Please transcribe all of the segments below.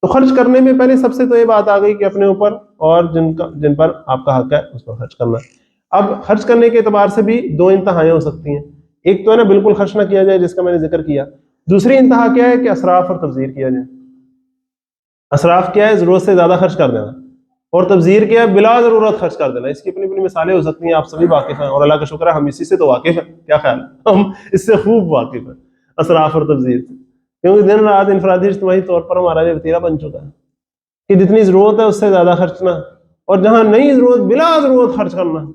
تو خرچ کرنے میں پہلے سب سے تو یہ بات آ گئی کہ اپنے اوپر اور جن پر آپ کا حق ہے اس پر خرچ کرنا. اب خرچ کرنے کے اعتبار سے بھی دو انتہائیں ہو سکتی ہیں. ایک تو ہے نا بالکل خرچ نہ کیا جائے جس کا میں نے ذکر کیا. دوسری انتہا کیا ہے کہ اسراف اور تبذیر کیا جائے. اسراف کیا ہے؟ ضرورت سے زیادہ خرچ کر دینا. اور تبذیر کیا ہے؟ بلا ضرورت خرچ کر دینا. اس کی اپنی اپنی مثالیں ہو سکتی ہیں، آپ سبھی واقف ہیں، اور اللہ کا شکر ہے ہم اسی سے تو واقف ہیں. کیا خیال ہے؟ ہم اس سے خوب واقف ہیں، اسراف اور تبذیر سے، کیونکہ دن رات انفرادی اجتماعی طور پر ہمارا یہ وتیرہ بن چکا ہے کہ جتنی ضرورت ہے اس سے زیادہ خرچنا، اور جہاں نہیں ضرورت بلا ضرورت خرچ کرنا.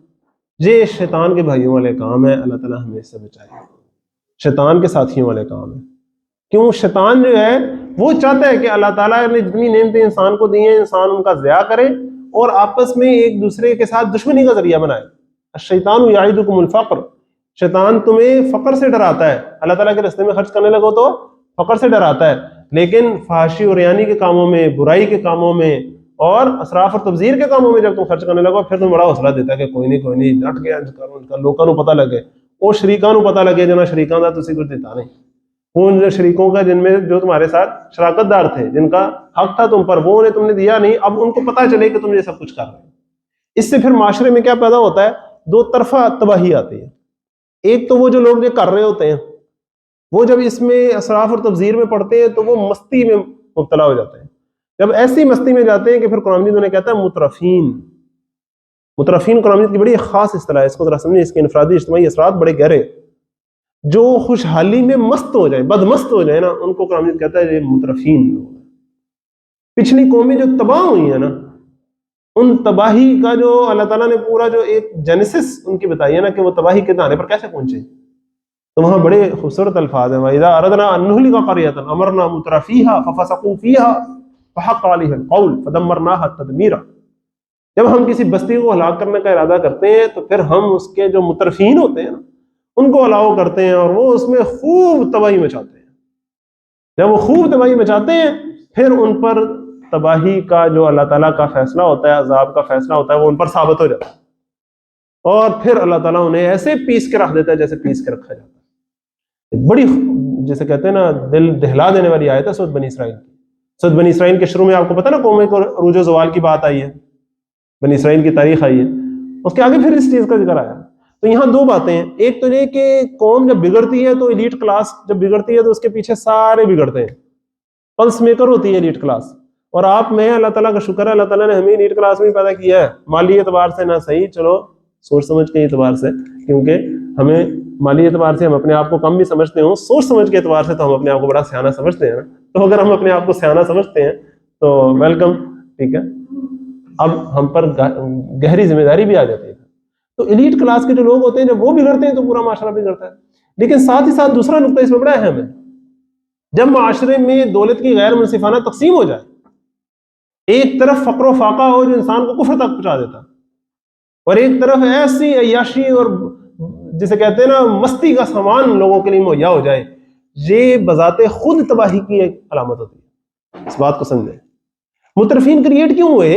یہ شیطان کے بھائیوں والے کام ہے. اللہ تعالیٰ ہمیں اس سے بچائے. شیطان کے ساتھیوں والے کام ہے. کیوں؟ شیطان جو ہے وہ چاہتا ہے کہ اللہ تعالیٰ نے جتنی نعمتیں انسان کو دی ہیں انسان ان کا ضیاع کرے اور آپس میں ایک دوسرے کے ساتھ دشمنی کا ذریعہ بنائے. الشیطان یعدکم الفقر، شیطان تمہیں فقر سے ڈراتا ہے. اللہ تعالیٰ کے راستے میں خرچ کرنے لگو تو فقر سے ڈراتا ہے، لیکن فحاشی اور ریانی کے کاموں میں، برائی کے کاموں میں اور اسراف اور تبذیر کے کاموں میں جب تم خرچ کرنے لگو پھر تم بڑا حوصلہ دیتا ہے کہ کوئی نہیں ڈٹ گیا لوگوں کو پتہ لگے. وہ شریکاں کو پتہ لگے جنا شریکاں کا تسی کچھ دیتا نہیں. ان شریکوں کا جن میں جو تمہارے ساتھ شراکت دار تھے، جن کا حق تھا تم پر، وہ انہیں تم نے دیا نہیں، اب ان کو پتہ چلے کہ تم یہ سب کچھ کر رہے ہو. اس سے پھر معاشرے میں کیا پیدا ہوتا ہے؟ دو طرفہ تباہی آتی ہے. ایک تو وہ جو لوگ یہ کر رہے ہوتے ہیں وہ جب اس میں اسراف اور تبذیر میں پڑتے ہیں تو وہ مستی میں مبتلا ہو جاتے ہیں. جب ایسی مستی میں جاتے ہیں کہ پھر قرآن مجید انہیں کہتا ہے مترفین. مترفین قرآن مجید کی بڑی خاص اصطلاح ہے، اس کو ذرا سمجھیں. اس کے انفرادی اجتماعی اثرات بڑے گہرے. جو خوشحالی میں مست ہو جائیں، بدمست ہو جائیں نا، ان کو قرآن مجید کہتا ہے یہ مترفین لوگ. پچھلی قومیں جو تباہ ہوئی ہیں نا، ان تباہی کا جو اللہ تعالیٰ نے پورا جو ایک جینیسس ان کی بتائی ہے نا کہ وہ تباہی کے دانے پر کیسے پہنچے، تو وہاں بڑے خوبصورت الفاظ ہیں. وَإِذَا أَرَدْنَا أَن نُهْلِكَ قَرْيَةً أَمَرْنَا مُتْرَفِيهَا فَفَسَقُوا فِيهَا فَحَقَّ عَلَيْهَا الْقَوْلُ فَدَمَّرْنَاهَا تَدْمِيرًا. جب ہم کسی بستی کو ہلاک کرنے کا ارادہ کرتے ہیں تو پھر ہم اس کے جو مترفین ہوتے ہیں نا ان کو الاؤ کرتے ہیں اور وہ اس میں خوب تباہی مچاتے ہیں. جب وہ خوب تباہی مچاتے ہیں پھر ان پر تباہی کا جو اللہ تعالیٰ کا فیصلہ ہوتا ہے، عذاب کا فیصلہ ہوتا ہے، وہ ان پر ثابت ہو جاتا ہے. اور پھر اللہ تعالیٰ انہیں ایسے پیس کے رکھ دیتا ہے جیسے پیس کے رکھا جاتا ہے. بڑی جیسے کہتے ہیں نا دل دہلا دینے والی آیت ہے سورۃ بنی اسرائیل کی. سورۃ بنی اسرائیل کے شروع میں آپ کو پتہ نا قومیں کو عروج و زوال کی بات آئی ہے، بنی اسرائیل کی تاریخ آئی ہے، اس کے آگے پھر اس چیز کا ذکر آیا. تو یہاں دو باتیں ہیں. ایک تو یہ کہ قوم جب بگڑتی ہے تو ایلیٹ کلاس جب بگڑتی ہے تو اس کے پیچھے سارے بگڑتے ہیں. پلس میکر ہوتی ہے ایلیٹ کلاس. اور آپ میں اللہ تعالیٰ کا شکر ہے اللہ تعالیٰ نے ہمیں ایلیٹ کلاس میں پیدا کیا ہے. مالی اعتبار سے نہ صحیح، چلو سوچ سمجھ کے اعتبار سے، کیونکہ ہمیں مالی اعتبار سے ہم اپنے آپ کو کم بھی سمجھتے ہوں، سوچ سمجھ کے اعتبار سے تو ہم اپنے آپ کو بڑا سیانہ سمجھتے ہیں نا. تو اگر ہم اپنے آپ کو سیانہ سمجھتے ہیں تو ویلکم، ٹھیک ہے. اب ہم پر گہری ذمہ داری بھی آ جاتی ہے. تو ایلیٹ کلاس کے جو لوگ ہوتے ہیں جب وہ بگڑتے ہیں تو پورا معاشرہ بگڑتا ہے. لیکن ساتھ ہی ساتھ دوسرا نقطہ اس میں بڑا اہم ہے. جب معاشرے میں دولت کی غیر منصفانہ تقسیم ہو جائے، ایک طرف فقر و فاقہ ہو جو انسان کو کفر تک پہنچا دیتا، اور ایک طرف ایسی عیاشی اور جسے کہتے ہیں نا مستی کا سامان لوگوں کے لیے مہیا ہو جائے، یہ بذات خود تباہی کی ایک علامت ہوتی ہے. اس بات کو سمجھیں. مترفین کریٹ کیوں ہوئے؟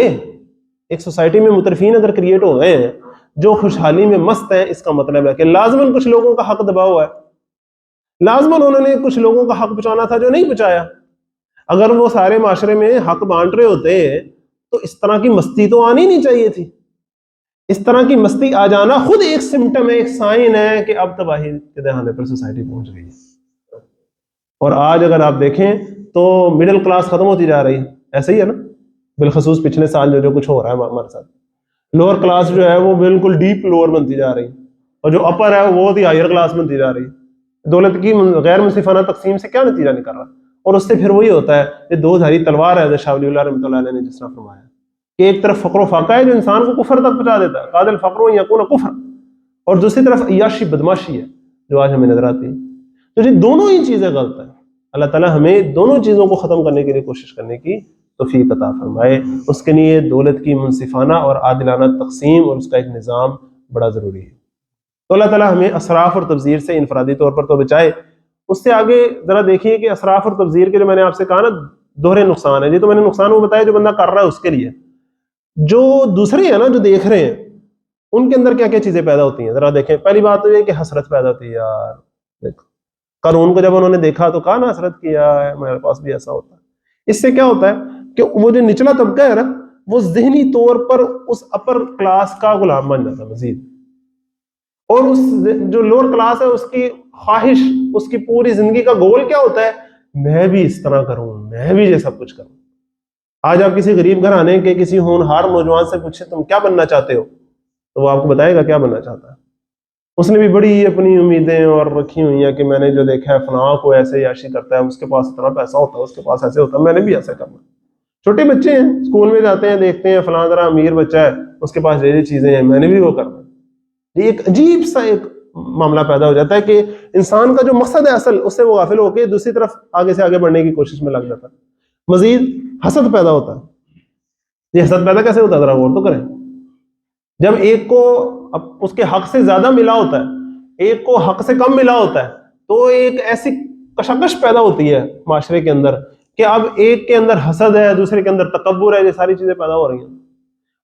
ایک سوسائٹی میں مترفین اگر کریٹ ہو گئے ہیں جو خوشحالی میں مست ہیں، اس کا مطلب ہے کہ لازماً کچھ لوگوں کا حق دبا ہوا ہے. لازماً انہوں نے کچھ لوگوں کا حق بچانا تھا جو نہیں بچایا. اگر وہ سارے معاشرے میں حق بانٹ رہے ہوتے تو اس طرح کی مستی تو آنی نہیں چاہیے تھی. اس طرح کی مستی آ جانا خود ایک سمٹم ہے، ایک سائن ہے کہ اب تباہی کے دہانے پر سوسائٹی پہنچ گئی ہے. اور آج اگر آپ دیکھیں تو مڈل کلاس ختم ہوتی جا رہی ہے. ایسا ہی ہے نا، بالخصوص پچھلے سال جو کچھ ہو رہا ہے ہمارے ساتھ. لوور کلاس جو ہے وہ بالکل ڈیپ لوور بنتی جا رہی ہے، اور جو اپر ہے وہ بھی ہائر کلاس بنتی جا رہی ہے. دولت کی غیر منصفانہ تقسیم سے کیا نتیجہ نکل رہا؟ اور اس سے پھر وہی ہوتا ہے یہ دو دھاری تلوار ہے شاہ ولی اللہ رحمۃ اللہ علیہ نے جس طرح فرمایا کہ ایک طرف فقر و فاقہ ہے جو انسان کو کفر تک پہنچا دیتا ہے، قاد الفقر و یکون کفر، اور دوسری طرف عیاشی بدماشی ہے جو آج ہمیں نظر آتی ہے. تو یہ دونوں ہی چیزیں غلط ہیں. اللہ تعالیٰ ہمیں دونوں چیزوں کو ختم کرنے کے لیے کوشش کرنے کی توفیق عطا فرمائے. اس کے لیے دولت کی منصفانہ اور عادلانہ تقسیم اور اس کا ایک نظام بڑا ضروری ہے. تو اللہ تعالیٰ ہمیں اسراف اور تبذیر سے انفرادی طور پر تو بچائے. اس سے آگے ذرا دیکھیے کہ اسراف اور تبذیر کے جو میں نے آپ سے کہا نا دوہرے نقصان ہے. یہ تو میں نے نقصان وہ بتایا جو بندہ کر رہا ہے اس کے لیے. جو دوسرے ہیں نا جو دیکھ رہے ہیں ان کے اندر کیا کیا چیزیں پیدا ہوتی ہیں ذرا دیکھیں. پہلی بات تو یہ کہ حسرت پیدا ہوتی ہے. یار دیکھو قارون کو جب انہوں نے دیکھا تو کہا نا حسرت کی، یار میرے پاس بھی ایسا ہوتا ہے. اس سے کیا ہوتا ہے؟ کہ وہ جو نچلا طبقہ ہے نا وہ ذہنی طور پر اس اپر کلاس کا غلام بن جاتا ہے مزید، اور اس جو لوور کلاس ہے اس کی خواہش، اس کی پوری زندگی کا گول کیا ہوتا ہے، میں بھی اس طرح کروں، میں بھی یہ سب کچھ کروں۔ آج آپ کسی غریب گھرانے کے کسی ہونہار نوجوان سے پوچھیں تم کیا بننا چاہتے ہو، تو وہ آپ کو بتائے گا کیا بننا چاہتا ہے۔ اس نے بھی بڑی اپنی امیدیں اور رکھی ہوئی ہیں کہ میں نے جو دیکھا ہے فلاں کو ایسے عیاشی کرتا ہے، اس کے پاس اتنا پیسہ ہوتا ہے، اس کے پاس ایسے ہوتا ہے، میں نے بھی ایسے کرنا۔ چھوٹے بچے ہیں اسکول میں جاتے ہیں، دیکھتے ہیں فلاں ذرا امیر بچہ ہے، اس کے پاس یہ چیزیں ہیں، میں نے بھی وہ کرنا۔ یہ ایک عجیب سا ایک معاملہ پیدا ہو جاتا ہے کہ انسان کا جو مقصد ہے اصل، اس سے وہ غافل ہو کے دوسری طرف آگے سے آگے بڑھنے کی کوشش میں لگ جاتا ہے۔ مزید حسد پیدا ہوتا ہے۔ یہ حسد پیدا کیسے ہوتا ہے ذرا غور تو کریں۔ جب ایک کو اس کے حق سے زیادہ ملا ہوتا ہے، ایک کو حق سے کم ملا ہوتا ہے، تو ایک ایسی کشمکش پیدا ہوتی ہے معاشرے کے اندر کہ اب ایک کے اندر حسد ہے، دوسرے کے اندر تکبر ہے، یہ ساری چیزیں پیدا ہو رہی ہیں۔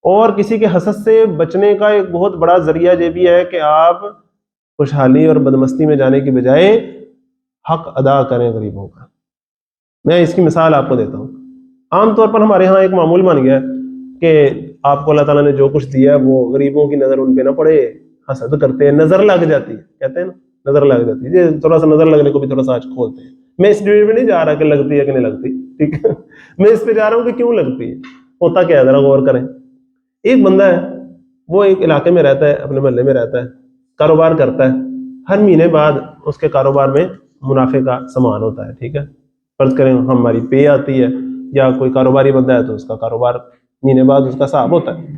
اور کسی کے حسد سے بچنے کا ایک بہت بڑا ذریعہ یہ بھی ہے کہ آپ خوشحالی اور بدمستی میں جانے کی بجائے حق ادا کریں غریبوں کا۔ میں اس کی مثال آپ کو دیتا ہوں۔ عام طور پر ہمارے ہاں ایک معمول بن گیا ہے کہ آپ کو اللہ تعالیٰ نے جو کچھ دیا ہے وہ غریبوں کی نظر ان پہ نہ پڑے، حسد کرتے ہیں، نظر لگ جاتی ہے، کہتے ہیں نا نظر لگ جاتی ہے، یہ تھوڑا سا نظر لگنے کو بھی تھوڑا سا آج کھولتے ہیں۔ میں اس ڈیبیٹ میں نہیں جا رہا کہ لگتی ہے کہ نہیں لگتی، ٹھیک ہے، میں اس پہ جا رہا ہوں کہ کیوں لگتی ہے، ہوتا کیا ہے ذرا غور کریں۔ ایک بندہ ہے، وہ ایک علاقے میں رہتا ہے، اپنے محلے میں رہتا ہے، کاروبار کرتا ہے، ہر مہینے بعد اس کے کاروبار میں منافع کا سامان ہوتا ہے، ٹھیک ہے، فرض کریں ہماری پے آتی ہے یا کوئی کاروباری بندہ ہے تو اس کا کاروبار مہینے بعد اس کا حساب ہوتا ہے۔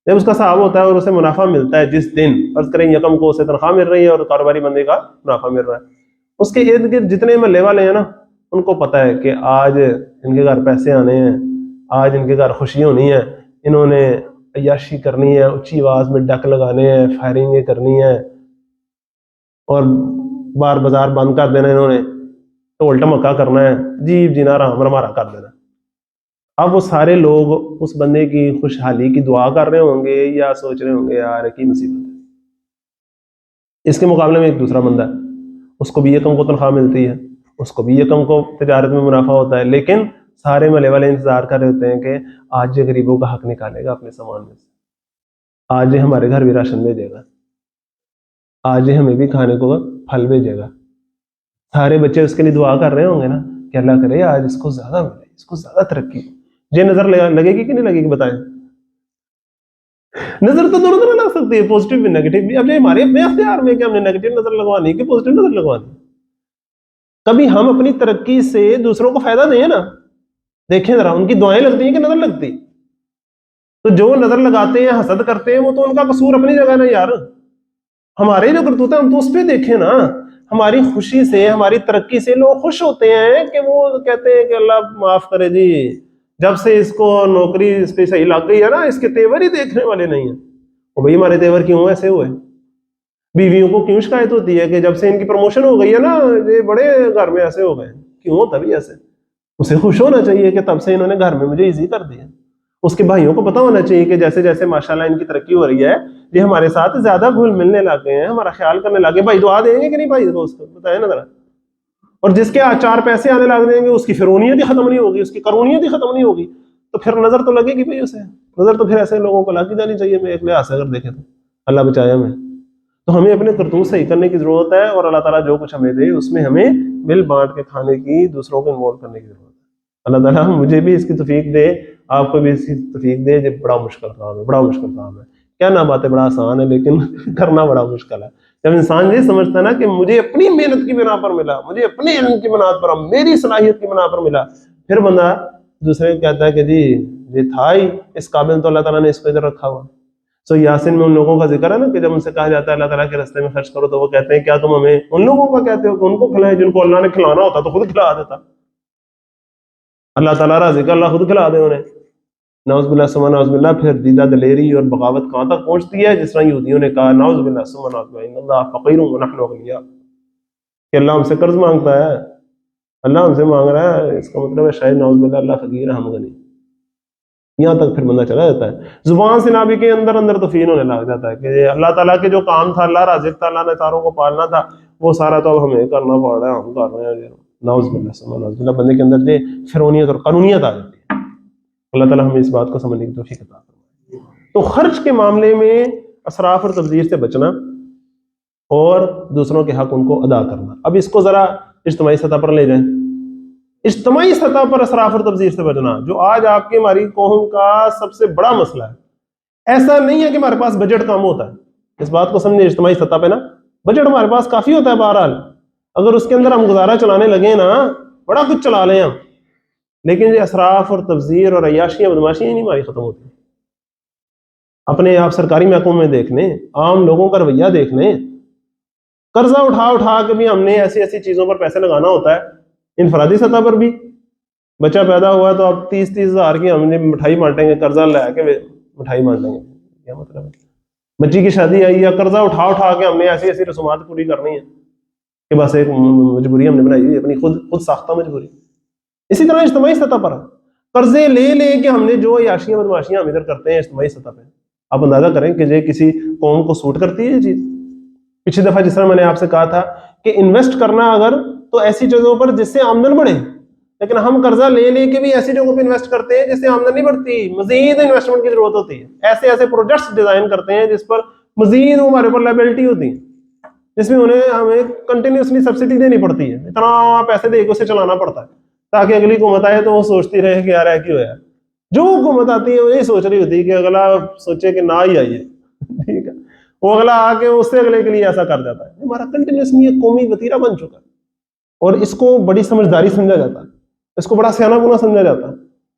جب اس کا حساب ہوتا ہے اور اسے منافع ملتا ہے، جس دن فرض کریں یکم کو اسے تنخواہ مل رہی ہے اور کاروباری بندے کا منافع مل رہا ہے، اس کے ارد گرد جتنے محلے والے ہیں نا ان کو پتا ہے کہ آج ان کے گھر پیسے آنے ہیں، آج ان کے گھر خوشی ہونی ہے، انہوں نے عیاشی کرنی ہے، اونچی آواز میں ڈک لگانے ہیں، فائرنگیں کرنی ہیں، اور بار بازار بند کر دینا، انہوں نے ٹول ٹمکا کرنا ہے، جیب جینا رام رمارا کر دینا۔ اب وہ سارے لوگ اس بندے کی خوشحالی کی دعا کر رہے ہوں گے یا سوچ رہے ہوں گے یار کی مصیبت ہے۔ اس کے مقابلے میں ایک دوسرا بندہ ہے، اس کو بھی یکم کو تنخواہ ملتی ہے، اس کو بھی یکم کو تجارت میں منافع ہوتا ہے، لیکن سارے ملے والے انتظار کر رہے ہوتے ہیں کہ آج یہ غریبوں کا حق نکالے گا اپنے سامان میں سے، آج یہ ہمارے گھر بھی راشن بھیجے گا، آج یہ ہمیں بھی کھانے کو پھل بھیجے گا۔ سارے بچے اس کے لیے دعا کر رہے ہوں گے نا کہ اللہ کرے آج اس کو زیادہ ملے، اس کو زیادہ ترقی۔ یہ نظر لگے گی کہ نہیں لگے گی بتائیں؟ نظر تو دونوں طرح لگ سکتی ہے، پوزیٹو بھی نیگیٹو بھی۔ اب یہ ہمارے اپنے اختیار میں کہ ہم نے نیگیٹو نظر لگوانی ہے کہ پوزیٹو نظر لگوانی۔ کبھی ہم اپنی ترقی سے دوسروں کو فائدہ دیں نا، دیکھیں ذرا ان کی دعائیں لگتی ہیں کہ نظر لگتی؟ تو جو نظر لگاتے ہیں، حسد کرتے ہیں، وہ تو ان کا قصور اپنی جگہ نا یار۔ ہمارے جو کرتوت ہے ہم تو اس پہ دیکھیں نا، ہماری خوشی سے، ہماری ترقی سے لوگ خوش ہوتے ہیں کہ وہ کہتے ہیں کہ اللہ معاف کرے جی، جب سے اس کو نوکری اس پہ صحیح لگ گئی ہے نا، اس کے تیور ہی دیکھنے والے نہیں ہیں۔ وہ بھائی ہمارے تیور کیوں ایسے ہوئے؟ بیویوں کو کیوں شکایت ہوتی ہے کہ جب سے ان کی پروموشن ہو گئی ہے نا یہ بڑے گھر میں ایسے ہو گئے، کیوں ہوتا بھی ایسے؟ اسے خوش ہونا چاہیے کہ تب سے انہوں نے گھر میں مجھے ایزی کر دیا۔ اس کے بھائیوں کو پتا ہونا چاہیے کہ جیسے جیسے ماشاءاللہ ان کی ترقی ہو رہی ہے، یہ ہمارے ساتھ زیادہ گھل ملنے لگے ہیں، ہمارا خیال کرنے لگے۔ بھائی دعا دیں گے کہ نہیں بھائی دوست بتائیں نا ذرا۔ اور جس کے چار پیسے آنے لگ جائیں گے اس کی فرونیت ہی ختم نہیں ہوگی، اس کی کرونیت ہی ختم نہیں ہوگی، تو پھر نظر تو لگے گی بھائی اسے، نظر تو پھر ایسے لوگوں کو لگ جانی چاہیے۔ میں ایک لحاظ سے اگر دیکھیں تو اللہ بچایا ہمیں، تو ہمیں اپنے کرتوت صحیح کرنے کی ضرورت ہے، اور اللہ تعالیٰ جو کچھ ہمیں دے اس میں ہمیں مل بانٹ کے کھانے کی، دوسروں کو انوالو کرنے کی ضرورت ہے۔ اللہ تعالیٰ مجھے بھی اس کی توفیق دے، آپ کو بھی اس کی توفیق دے۔ یہ بڑا مشکل کام ہے، بڑا مشکل کام ہے، کیا نہ باتیں بڑا آسان ہے لیکن کرنا بڑا مشکل ہے۔ جب انسان یہ سمجھتا ہے نا کہ مجھے اپنی محنت کی بنا پر ملا، مجھے اپنے علم کی بنا پر، میری صلاحیت کی بنا پر ملا، پھر بندہ دوسرے کو کہتا ہے کہ جی یہ تھا ہی اس قابل، تو اللہ تعالیٰ نے اس کو ادھر رکھا ہوا۔ سو یاسین میں ان لوگوں کا ذکر ہے نا کہ جب ان سے کہا جاتا ہے اللہ تعالیٰ کے راستے میں خرچ کرو، تو وہ کہتے ہیں کیا تم ہمیں ان لوگوں کا کہتے ہو کہ ان کو کھلائیں جن کو اللہ نے کھلانا ہوتا تو خود کھلا دیتا؟ اللہ تعالیٰ راضی کا اللہ خود کھلا دے انہیں، نعوذ باللہ ثم نعوذ باللہ۔ پھر دیدہ دلیری اور بغاوت کہاں تک پہنچتی ہے، جس طرح یہودیوں نے کہا نعوذ باللہ ثم نعوذ باللہ ان اللہ فقیر ونحن اغنیاء، کہ اللہ ہم سے قرض مانگتا ہے، اللہ ہم سے مانگ رہا ہے، اس کا مطلب ہے شاید نعوذ باللہ اللہ فقیر ہے ہم غنی۔ یہاں تک پھر بندہ چلا جاتا ہے، زبان سے نابی کے اندر اندر تو فین ہونے لگ جاتا ہے کہ اللہ تعالیٰ کے جو کام تھا، اللہ رازق تھا، اللہ نے ساروں کو پالنا تھا، وہ سارا تو اب ہمیں کرنا پڑ رہا ہے، ہم کر رہے ہیں۔ نعوذ باللہ ثم نعوذ باللہ، بندے کے اندر یہ فرونیت اور قانونیت آ جاتی ہے۔ اللہ تعالیٰ ہمیں اس بات کو سمجھنے کی توفیق عطا فرمائے۔ تو خرچ کے معاملے میں اسراف اور تبذیر سے بچنا اور دوسروں کے حق ان کو ادا کرنا۔ اب اس کو ذرا اجتماعی سطح پر لے جائیں۔ اجتماعی سطح پر اسراف اور تبذیر سے بچنا جو آج آپ کی ہماری قوم کا سب سے بڑا مسئلہ ہے۔ ایسا نہیں ہے کہ ہمارے پاس بجٹ کم ہوتا ہے، اس بات کو سمجھیں، اجتماعی سطح پہ نا بجٹ ہمارے پاس کافی ہوتا ہے، بہرحال اگر اس کے اندر ہم گزارا چلانے لگے نا بڑا کچھ چلا لیں ہم، لیکن یہ اسراف اور تبذیر اور عیاشیاں بدماشیاں نہیں ہماری ختم ہوتی۔ اپنے آپ سرکاری محکموں میں دیکھ لیں، عام لوگوں کا رویہ دیکھ لیں، قرضہ اٹھا کے بھی ہم نے ایسی ایسی چیزوں پر پیسے لگانا ہوتا ہے۔ انفرادی سطح پر بھی بچہ پیدا ہوا تو اب 30 ہزار کی ہم نے مٹھائی بانٹیں گے، قرضہ لے کے مٹھائی بانٹیں گے، کیا مطلب ہے؟ بچی کی شادی آئی ہے، قرضہ اٹھا کے ہم نے ایسی ایسی رسومات پوری کرنی ہے کہ بس ایک مجبوری ہم نے بنائی ہوئی، اپنی خود ساختہ مجبوری۔ اسی طرح اجتماعی سطح پر قرضے لے کے ہم نے جو عیاشیاں بدماشیاں ہم ادھر کرتے ہیں اجتماعی سطح پہ، آپ اندازہ کریں کہ یہ کسی قوم کو سوٹ کرتی ہے یہ چیز؟ پچھلی دفعہ جس طرح میں نے آپ سے کہا تھا کہ انویسٹ کرنا اگر تو ایسی جگہوں پر جس سے آمدن بڑھے، لیکن ہم قرضہ لے کے بھی ایسی جگہوں پہ انویسٹ کرتے ہیں جس سے آمدن نہیں بڑھتی، مزید انویسٹمنٹ کی ضرورت ہوتی ہے۔ ایسے پروجیکٹس ڈیزائن کرتے ہیں جس پر مزید ہمارے اوپر لائبلٹی ہوتی ہے، جس میں ہمیں کنٹینیوسلی سبسڈی دینی پڑتی ہے، اتنا پیسے دے کے اسے چلانا پڑتا ہے تاکہ اگلی حکومت آئے تو وہ سوچتی رہے کہ یار ہے کیوں ہے۔ جو حکومت آتی ہے وہ یہ سوچ رہی ہوتی ہے کہ اگلا سوچے کہ نہ ہی آئیے، ٹھیک ہے، وہ اگلا آ کے اس سے اگلے کے لیے ایسا کر جاتا ہے۔ ہمارا کنٹینیوسلی ایک قومی وتیرہ بن چکا ہے اور اس کو بڑی سمجھداری سمجھا جاتا ہے، اس کو بڑا سیانہ گنا سمجھا جاتا ہے۔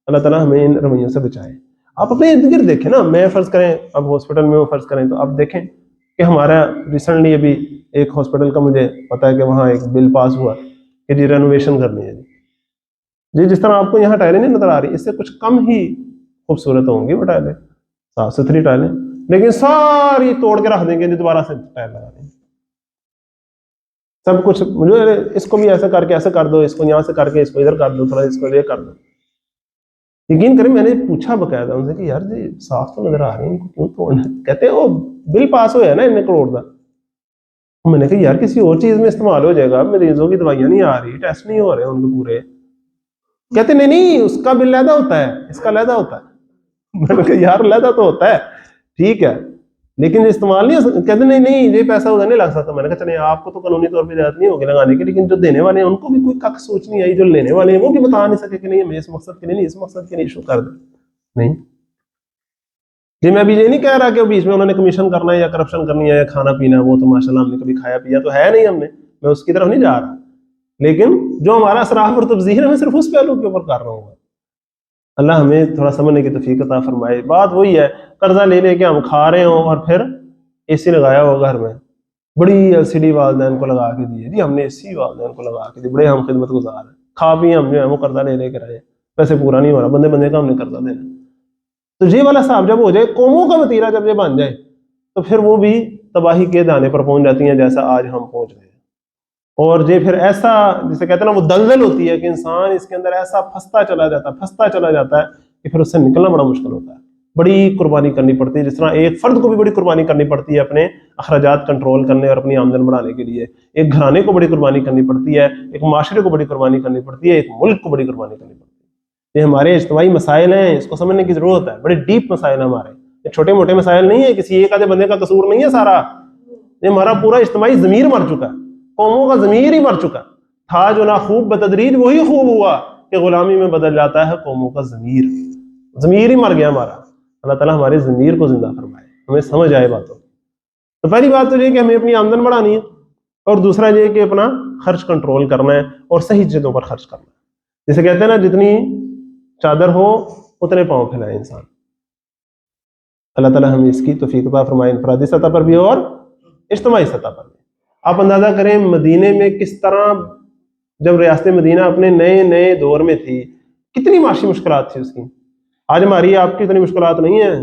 اللہ تعالیٰ ہمیں ان رویوں سے بچائے۔ آپ اپنے ارد گرد دیکھیں نا، میں فرض کریں اب ہاسپٹل میں فرض کریں تو آپ دیکھیں کہ ہمارا ریسنٹلی ابھی ایک ہاسپٹل کا مجھے پتا ہے کہ وہاں ایک بل پاس ہوا کہ جی رینوویشن کرنی ہے جی، جس طرح آپ کو یہاں ٹائلیں نہیں نظر آ رہی، اس سے کچھ کم ہی خوبصورت ہوں گی وہ ٹائلیں، صاف ستھری ٹائلیں، لیکن ساری توڑ کے رکھ دیں گے دوبارہ سے ٹائل لگا دیں گے، سب کچھ مجھے اس کو بھی ایسا کر کے ایسا کر دو، اس کو یہاں سے کر کے اس کو ادھر کر دو، تھوڑا اس کو یہ کر دو۔ یقین کریں میں نے پوچھا باقاعدہ ان سے کہ یار جی صاف تو نظر آ رہی ہے، ان کو کیوں توڑنا؟ کہتے ہیں وہ بل پاس ہوا ہے نا اتنے کروڑ کا۔ میں نے کہا یار کسی اور چیز میں استعمال ہو جائے گا، مریضوں کی دوائیاں نہیں آ رہی، ٹیسٹ نہیں ہو رہے ان کے پورے۔ کہتے نہیں اس کا بل علیحدہ ہوتا ہے، اس کا علیحدہ ہوتا ہے۔ میں نے کہا یار علیحدہ تو ہوتا ہے ٹھیک ہے لیکن استعمال نہیں، کہتے نہیں یہ پیسہ ادھر نہیں لگ سکتا۔ میں نے کہا چلے آپ کو تو قانونی طور پہ اجازت نہیں ہوگی لگانے کی، لیکن جو دینے والے ہیں ان کو بھی کوئی کک سوچ نہیں آئی، جو لینے والے ہیں وہ بھی بتا نہیں سکے کہ نہیں ہمیں اس مقصد کے لیے نہیں، اس مقصد کے لیے ایشو کر دیں۔ نہیں جی میں ابھی یہ نہیں کہہ رہا کہ بیچ میں انہوں نے کمیشن کرنا ہے یا کرپشن کرنی ہے یا کھانا پینا، وہ تو ماشاء اللہ ہم نے کبھی کھایا پیا تو ہے نہیں، ہم نے، میں اس کی طرف نہیں جا رہا، لیکن جو ہمارا اسراف اور تبذیر ہے میں صرف اس پہلو کے اوپر کر رہا ہوں۔ اللہ ہمیں تھوڑا سمجھنے کی توفیق عطا فرمائے۔ بات وہی ہے، قرضہ لے کے ہم کھا رہے ہوں اور پھر اے سی لگایا ہو گھر میں، بڑی ایل سی ڈی والدین کو لگا کے دی ہے جی، ہم نے اے سی والدین کو لگا کے دی، بڑے ہم خدمت گزار ہیں، کھا بھی ہم جو ہے وہ قرضہ لے کے رہے، پیسے پورا نہیں ہو رہا، بندے کا ہم نے قرضہ دینا۔ تو یہ والا صاحب جب ہو جائے، قوموں کا وتیرہ جب یہ بن جائے تو پھر وہ بھی تباہی کے دانے پر پہنچ جاتی ہیں جیسا آج ہم پہنچ گئے۔ اور یہ پھر ایسا جسے کہتے ہیں نا وہ دلدل ہوتی ہے کہ انسان اس کے اندر ایسا پھنستا چلا جاتا ہے کہ پھر اس سے نکلنا بڑا مشکل ہوتا ہے، بڑی قربانی کرنی پڑتی ہے۔ جس طرح ایک فرد کو بھی بڑی قربانی کرنی پڑتی ہے اپنے اخراجات کنٹرول کرنے اور اپنی آمدن بڑھانے کے لیے، ایک گھرانے کو بڑی قربانی کرنی پڑتی ہے، ایک معاشرے کو بڑی قربانی کرنی پڑتی ہے، ایک ملک کو بڑی قربانی کرنی پڑتی ہے۔ یہ ہمارے اجتماعی مسائل ہیں، اس کو سمجھنے کی ضرورت ہے، بڑے ڈیپ مسائل ہیں ہمارے، یہ چھوٹے موٹے مسائل نہیں ہے، کسی ایک آدھے بندے کا قصور نہیں ہے سارا، یہ ہمارا پورا اجتماعی ضمیر مر چکا ہے، قوموں کا ضمیر ہی مر چکا تھا، جو نہ خوب بتدریج وہی خوب ہوا کہ غلامی میں بدل جاتا ہے قوموں کا ضمیر ہی مر گیا ہمارا۔ اللہ تعالیٰ ہمارے ضمیر کو زندہ فرمائے، ہمیں سمجھ آئے باتوں۔ تو پہلی بات تو یہ کہ ہمیں اپنی آمدن بڑھانی ہے، اور دوسرا یہ کہ اپنا خرچ کنٹرول کرنا ہے اور صحیح چیزوں پر خرچ کرنا ہے۔ جسے کہتے ہیں نا جتنی چادر ہو اتنے پاؤں پھیلائے انسان۔ اللہ تعالیٰ ہمیں اس کی توفیق عطا فرمائے، انفرادی سطح پر بھی اور اجتماعی سطح پر بھی۔ آپ اندازہ کریں مدینے میں کس طرح جب ریاست مدینہ اپنے نئے دور میں تھی کتنی معاشی مشکلات تھی اس کی۔ آج ہماری آپ کی اتنی مشکلات نہیں ہیں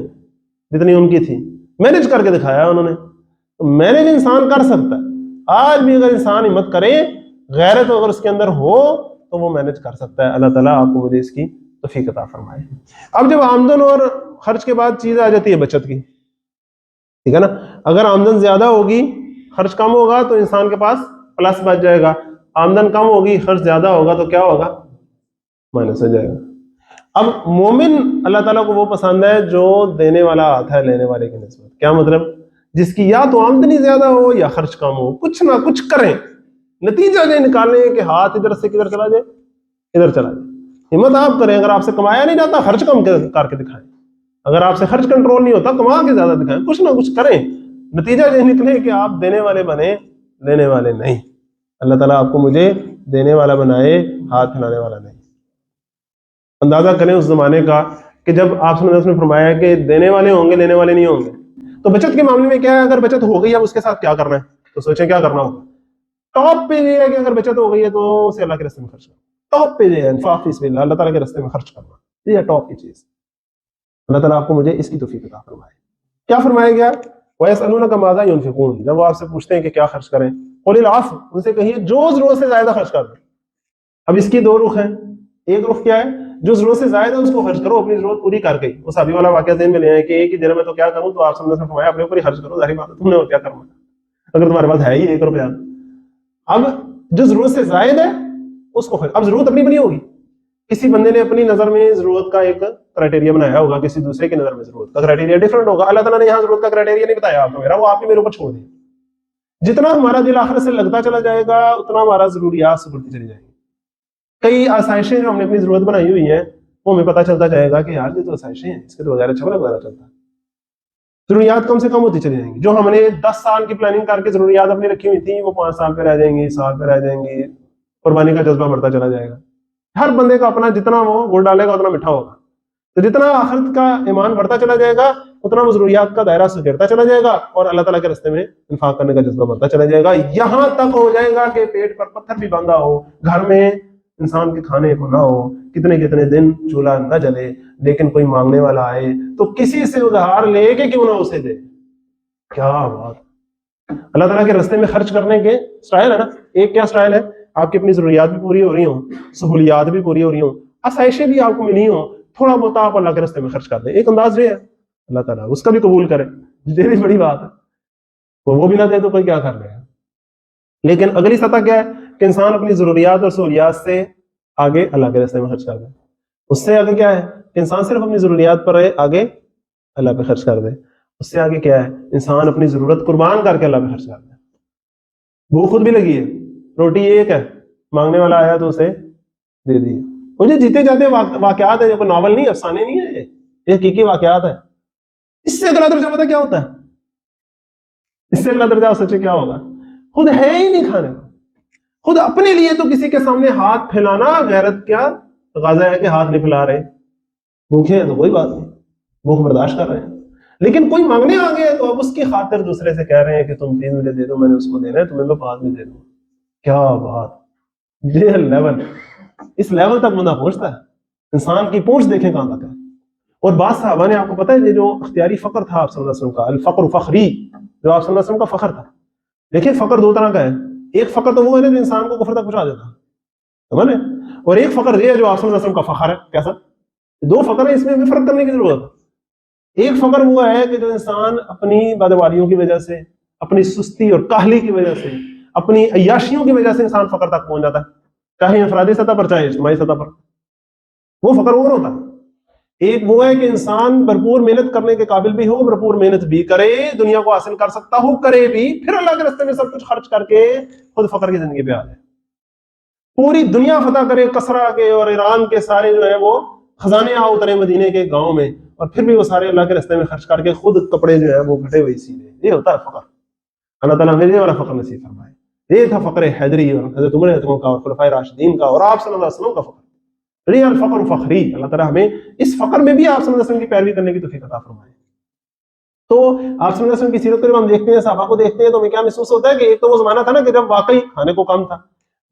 جتنی ان کی تھی، مینج کر کے دکھایا انہوں نے۔ تو مینج انسان کر سکتا ہے، آج بھی اگر انسان ہمت کرے، غیرت اگر اس کے اندر ہو تو وہ مینج کر سکتا ہے۔ اللہ تعالیٰ آپ کو مجھے اس کی توفیق عطا فرمائے۔ اب جب آمدن اور خرچ کے بعد چیز آ جاتی ہے بچت کی، ٹھیک ہے نا، اگر آمدن زیادہ ہوگی خرچ کم ہوگا تو انسان کے پاس پلس بچ جائے گا، آمدن کم ہوگی خرچ زیادہ ہوگا تو کیا ہوگا؟ مائنس ہو جائے گا۔ اب مومن اللہ تعالیٰ کو وہ پسند ہے جو دینے والا ہاتھ ہے لینے والے کی نسبت. کیا مطلب؟ جس کی یا تو آمدنی زیادہ ہو یا خرچ کم ہو, کچھ نہ کچھ کریں, نتیجہ یہ نکالیں کہ ہاتھ ادھر سے کدھر چلا جائے, ادھر چلا جائے. ہمت آپ کریں, اگر آپ سے کمایا نہیں جاتا خرچ کم کر کے دکھائیں, اگر آپ سے خرچ کنٹرول نہیں ہوتا کما کے زیادہ دکھائیں, کچھ نہ کچھ کریں, نتیجہ یہ نکلے کہ آپ دینے والے بنے, لینے والے نہیں. اللہ تعالیٰ آپ کو مجھے دینے والا بنائے, ہاتھ پھیلانے والا نہیں. اندازہ کریں اس زمانے کا کہ جب آپ صلی اللہ علیہ وسلم نے فرمایا کہ دینے والے ہوں گے لینے والے نہیں ہوں گے, تو بچت کے معاملے میں کیا ہے؟ اگر بچت ہو گئی اب اس کے ساتھ کیا کرنا ہے, تو سوچیں کیا کرنا ہوگا. ٹاپ پہ یہ ہے کہ اگر بچت ہو گئی ہے تو اسے اللہ کے راستے میں خرچ کرنا. ٹاپ پہ یہ ہے انفاق فی سبیل اللہ, اللہ تعالیٰ کے راستے میں خرچ کرنا, یہ ہے ٹاپ کی چیز. اللہ تعالیٰ آپ کو مجھے اس کی توفیق عطا فرمائے. کیا فرمایا گیا؟ وَيَسْأَلُونَكَ مَاذَا يُنْفِقُونَ, جب وہ آپ سے پوچھتے ہیں کہ کیا خرچ کریں, قُلِ الْعَفْوَ, ان سے کہیے جو ضرورت سے زیادہ خرچ کر دیں. اب اس کی دو رخ ہیں. ایک رخ کیا ہے؟ جو ضرورت سے زائد ہے اس کو خرچ کرو, اپنی ضرورت پوری کر گئی. وہ صحابی والا واقعہ ذہن میں لے آئے کہ ایک ہی دن میں تو کیا کروں, تو آپ صلی اللہ علیہ وسلم نے فرمایا اپنے اوپر ہی خرچ کرو, ظاہر بات ہے تم نے اور کیا کرنا اگر تمہارے پاس ہے ہی 1 روپیہ. اب جو ضرورت سے زائد ہے اس کو خرچ. اب ضرورت اپنی بنی ہوگی, کسی بندے نے اپنی نظر میں ضرورت کا ایک کرائٹیریا بنایا ہوگا, کسی دوسرے کی نظر میں ضرورت کا کرائٹیریا ڈفرنٹ ہوگا. اللہ تعالیٰ نے یہاں ضرورت کا کرائٹیریا نہیں بتایا آپ کو میرا, وہ آپ ہی میرے اوپر چھوڑ دیا. جتنا ہمارا دل آخرت سے لگتا چلا جائے گا اتنا ہمارا ضروریات سکڑتی چلی جائیں گی. کئی آسائشیں جو ہم نے اپنی ضرورت بنائی ہوئی ہیں وہ ہمیں پتہ چلتا جائے گا کہ یار یہ تو آسائشیں ہیں, اس کے تو وغیرہ چھوڑا وغیرہ چلتا ہے. ضروریات کم سے کم ہوتی چلی جائیں گی. جو ہم نے 10 سال کی پلاننگ کر کے ضروریات اپنی رکھی ہوئی تھیں وہ 5 سال پہ رہ جائیں گی, سال پہ رہ جائیں گی. قربانی کا جذبہ بڑھتا چلا جائے گا. ہر بندے کا اپنا, جتنا وہ گڑ ڈالے گا اتنا میٹھا ہوگا. تو جتنا آخرت کا ایمان بڑھتا چلا جائے گا اتنا وہ ضروریات کا دائرہ سگڑتا چلا جائے گا اور اللہ تعالیٰ کے راستے میں انفاق کرنے کا جذبہ بڑھتا چلا جائے گا. یہاں تک ہو جائے گا کہ پیٹ پر پتھر بھی باندھا ہو, گھر میں انسان کے کھانے کو نہ ہو, کتنے کتنے دن چولہا نہ جلے, لیکن کوئی مانگنے والا آئے تو کسی سے ادھار لے کے کیوں نہ اسے دے. کیا بات. اللہ تعالیٰ کے راستے میں خرچ کرنے کے سٹائل ہے نا. ایک کیا سٹائل ہے؟ آپ کی اپنی ضروریات بھی پوری ہو رہی ہوں, سہولیات بھی پوری ہو رہی ہوں, آسائشیں بھی آپ کو ملی ہوں, تھوڑا بہت آپ اللہ کے راستے میں خرچ کر دیں. ایک انداز یہ ہے, اللہ تعالیٰ اس کا بھی قبول کرے, یہ بھی بڑی بات ہے. وہ بھی نہ دے تو کوئی کیا کر رہے ہیں. لیکن اگلی سطح کیا ہے کہ انسان اپنی ضروریات اور سہولیات سے آگے اللہ کے راستے میں خرچ کر دے. اس سے آگے کیا ہے کہ انسان صرف اپنی ضروریات پر آگے اللہ پہ خرچ کر دے. اس سے آگے کیا ہے, انسان اپنی ضرورت قربان کر کے اللہ پہ خرچ کر دے. بھوک خود بھی لگی ہے, روٹی ایک ہے, مانگنے والا آیا تو اسے دے دی. مجھے جیتے جاتے واقعات ہیں, کوئی ناول نہیں, افسانے نہیں ہے, یہ حقیقی واقعات ہیں. اس سے اگلا درجہ پتہ کیا ہوتا ہے؟ اس سے اگلا درجہ سوچے کیا ہوگا. خود ہے ہی نہیں کھانے کو, خود اپنے لیے تو کسی کے سامنے ہاتھ پھیلانا غیرت کیا تقاضا ہے کہ ہاتھ نہیں پھیلا رہے. بھوکے ہیں تو کوئی بات نہیں, بھوک برداشت کر رہے ہیں. لیکن کوئی مانگنے آ گیا تو اب اس کی خاطر دوسرے سے کہہ رہے ہیں کہ تم پلیز مجھے دے دو, میں نے اس کو دینا ہے, تمہیں میں بعد میں دے دوں. کیا بات. یہ لیول, اس لیول تک بندہ پہنچتا ہے. انسان کی پہنچ دیکھیں کہاں تک ہے. اور بعض صحابہ نے, آپ کو پتہ ہے یہ جو اختیاری فقر تھا آپ صلی اللہ علیہ وسلم کا, الفقر فخری, جو آپ صلی اللہ علیہ وسلم کا فخر تھا. دیکھیں فقر 2 طرح کا ہے. ایک فقر تو وہ ہے جو انسان کو کفر تک پہنچا دیتا ہے, سمجھ لیں, اور ایک فقر یہ ہے جو آپ صلی اللہ علیہ وسلم کا فخر ہے. کیسا؟ 2 فقر ہیں, اس میں بھی فرق کرنے کی ضرورت ہے. ایک فقر وہ ہے کہ جو انسان اپنی بدواریوں کی وجہ سے, اپنی سستی اور کاہلی کی وجہ سے, اپنی عیاشیوں کی وجہ سے انسان فقر تک پہنچ جاتا ہے, چاہے انفرادی سطح پر چاہے اجتماعی سطح پر. وہ فقر اور ہوتا ہے. ایک وہ ہے کہ انسان بھرپور محنت کرنے کے قابل بھی ہو, بھرپور محنت بھی کرے, دنیا کو حاصل کر سکتا ہو, کرے بھی, پھر اللہ کے راستے میں سب کچھ خرچ کر کے خود فقر کی زندگی پہ آ جائے, پوری دنیا فتح کرے, کسرا کے اور ایران کے سارے جو ہے وہ خزانے آ اترے مدینے کے گاؤں میں, اور پھر بھی وہ سارے اللہ کے راستے میں خرچ کر کے خود کپڑے جو ہے وہ گھٹے ہوئے سی لے. یہ ہوتا ہے فقر. اللہ تعالیٰ ہمیں یہ والا فقر نصیب فرمائے. یہ تھا فقر حیدری اور حضرت عمر کا اور خلفائے راشدین کا اور آپ صلی اللہ علیہ وسلم کا فقر. ریال فقر فخری. اللہ تعالیٰ ہمیں اس فقر میں بھی آپ صلی اللہ علیہ وسلم کی پیروی کرنے کی توفیق عطا فرمائے. تو آپ صلی اللہ علیہ وسلم کی سیرت کو ہم دیکھتے ہیں, صحابہ کو دیکھتے ہیں, تو ہمیں کیا محسوس ہوتا ہے کہ ایک تو وہ زمانہ تھا نا کہ جب واقعی کھانے کو کم تھا,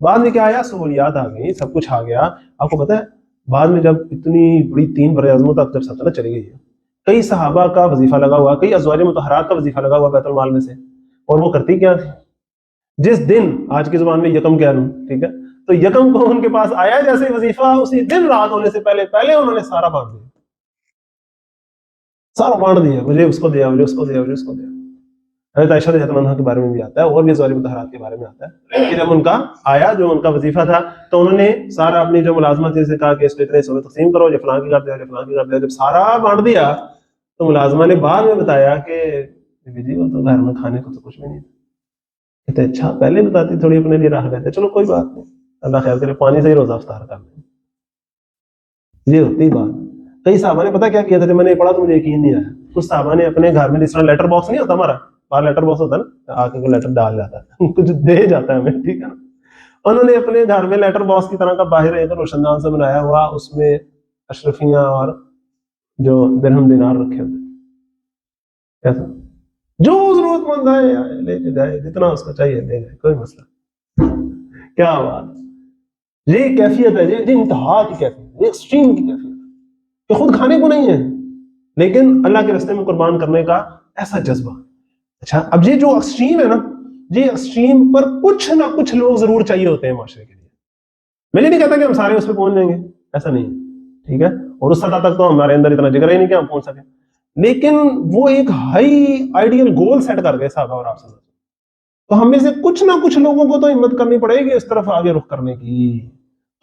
بعد میں کیا آیا, سہولیات آ گئی, سب کچھ آ گیا. آپ کو پتہ ہے بعد میں جب اتنی بڑی 3 براعظموں تک جب سلطنت چلی گئی ہے, کئی صحابہ کا وظیفہ لگا ہوا, کئی ازواج مطہرات کا وظیفہ لگا ہوا بیت المال میں سے, اور وہ کرتی کیا تھی, جس دن, آج کی زبان میں یکم کہہ لوں, ٹھیک ہے, تو یکم کو ان کے پاس آیا جیسے وظیفہ, اسی دن رات ہونے سے پہلے انہوں نے سارا بانٹ دیا, سارا بانٹ دیا, مجھے اس کو دیا, مجھے اس کو دیا, مجھے اس کو دیا. حضرت عائشہ رضی اللہ عنہا کے بارے میں بھی آتا ہے اور بھی ازواج مطہرات کے بارے میں آتا ہے کہ جب ان کا آیا جو ان کا وظیفہ تھا تو انہوں نے سارا اپنی جو ملازمت تھی اسے کہا کہ اس کو اتنے حصوں میں تقسیم کرو، جو فلاں کی کر دیا، جو فلاں کی کر دیا. جب سارا بانٹ دیا تو ملازمہ نے بعد میں بتایا کہ بیوی جی وہ تو گھر میں کھانے کو تو کچھ بھی نہیں تھا. کہتے اچھا پہلے بتاتی تھوڑی اپنے لیے رکھ لیتے. چلو کوئی بات نہیں، اللہ خیر کرے، پانی سے ہی روزہ افطار کر لیں. یہ ہوتی بات. کئی صحابہ نے پتا کیا کیا تھا، جب میں نے پڑھا تو مجھے یقین نہیں آیا. کچھ صحابہ نے اپنے گھر میں جس طرح لیٹر باکس نہیں ہوتا ہمارا، باہر لیٹر باکس ہوتا ہے نا، آ کے لیٹر ڈال جاتا ہے کچھ دے جاتا ہے ہمیں، ٹھیک ہے نا. انہوں نے اپنے گھر میں لیٹر باکس کی طرح کا باہر ایک روشن دان سے بنایا ہوا، اس میں اشرفیاں اور جو درہم دینار رکھے ہوتے. ایسا جو ضرورت مند ہے لے کے جائے، جتنا اس کو چاہیے لے جائے، کوئی مسئلہ. کیا بات، یہ کیفیت ہے، یہ انتہا کی کیفیت، یہ ایکسٹریم کی کیفیت کہ خود کھانے کو نہیں ہے لیکن اللہ کے راستے میں قربان کرنے کا ایسا جذبہ. اچھا اب یہ جو ایکسٹریم ہے نا، یہ ایکسٹریم پر کچھ نہ کچھ لوگ ضرور چاہیے ہوتے ہیں معاشرے کے لیے. میں یہ نہیں کہتا کہ ہم سارے اس پہ پہنچ جائیں گے، ایسا نہیں ہے، ٹھیک ہے، اور اس سطح تک تو ہمارے اندر اتنا جگر ہی نہیں کہ ہم پہنچ سکیں. لیکن وہ ایک ہائی آئیڈیل گول سیٹ کر گئے صحابہ اور آپ سے. تو ہم میں سے کچھ نہ کچھ لوگوں کو تو ہمت کرنی پڑے گی اس طرف آگے رخ کرنے کی،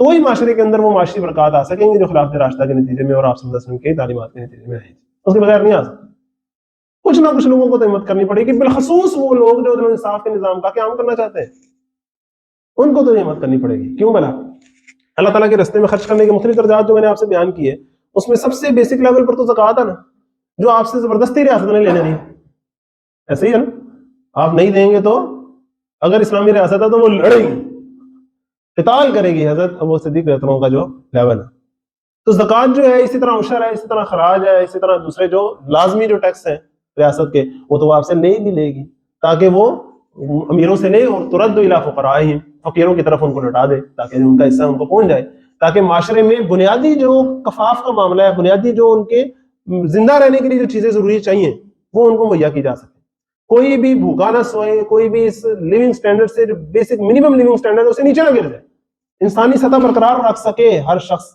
تو ہی معاشرے کے اندر وہ معاشی برکات آ سکیں گے جو خلافت راشدہ کے نتیجے میں اور آپ صلی اللہ علیہ وسلم کی تعلیمات کے نتیجے میں آئی. اس کے بغیر نہیں آ سکتی. کچھ نہ کچھ لوگوں کو تو ہمت کرنی پڑے گی، بالخصوص وہ لوگ جو عدل و انصاف کے نظام کا قیام کرنا چاہتے ہیں، ان کو تو ہمت کرنی پڑے گی. کیوں بلا؟ اللہ تعالیٰ کے راستے میں خرچ کرنے کے مختلف درجات جو میں نے آپ سے بیان کیے، اس میں سب سے بیسک لیول پر تو زکوٰۃ ہے نا، جو آپ سے زبردستی ریاست نے لینے نہیں. ایسے ہی ہے نا، آپ نہیں دیں گے تو اگر اسلامی ریاست ہے تو وہ لڑے گی، قتال کرے گی. حضرت ابو صدیق رضی اللہ عنہ کا جو لیول ہے، تو زکوٰۃ جو ہے اسی طرح عشر ہے، اسی طرح خراج ہے، اسی طرح دوسرے جو لازمی جو ٹیکس ہیں ریاست کے، وہ تو آپ سے لے گی تاکہ وہ امیروں سے لے اور ترد الی فقرائہم، فقیروں کی طرف ان کو لوٹا دے تاکہ ان کا حصہ ان کو پہنچ جائے، تاکہ معاشرے میں بنیادی جو کفاف کا معاملہ ہے، بنیادی جو ان کے زندہ رہنے کے لیے جو چیزیں ضروری چاہیے وہ ان کو مہیا کی جا سکے. کوئی بھی بھوکا نہ سوئے، کوئی بھی اس لیونگ سٹینڈرڈ سے جو بیسک منیمم لیونگ سٹینڈرڈ اسے نیچے نہ گر جائے، انسانی سطح برقرار رکھ سکے ہر شخص.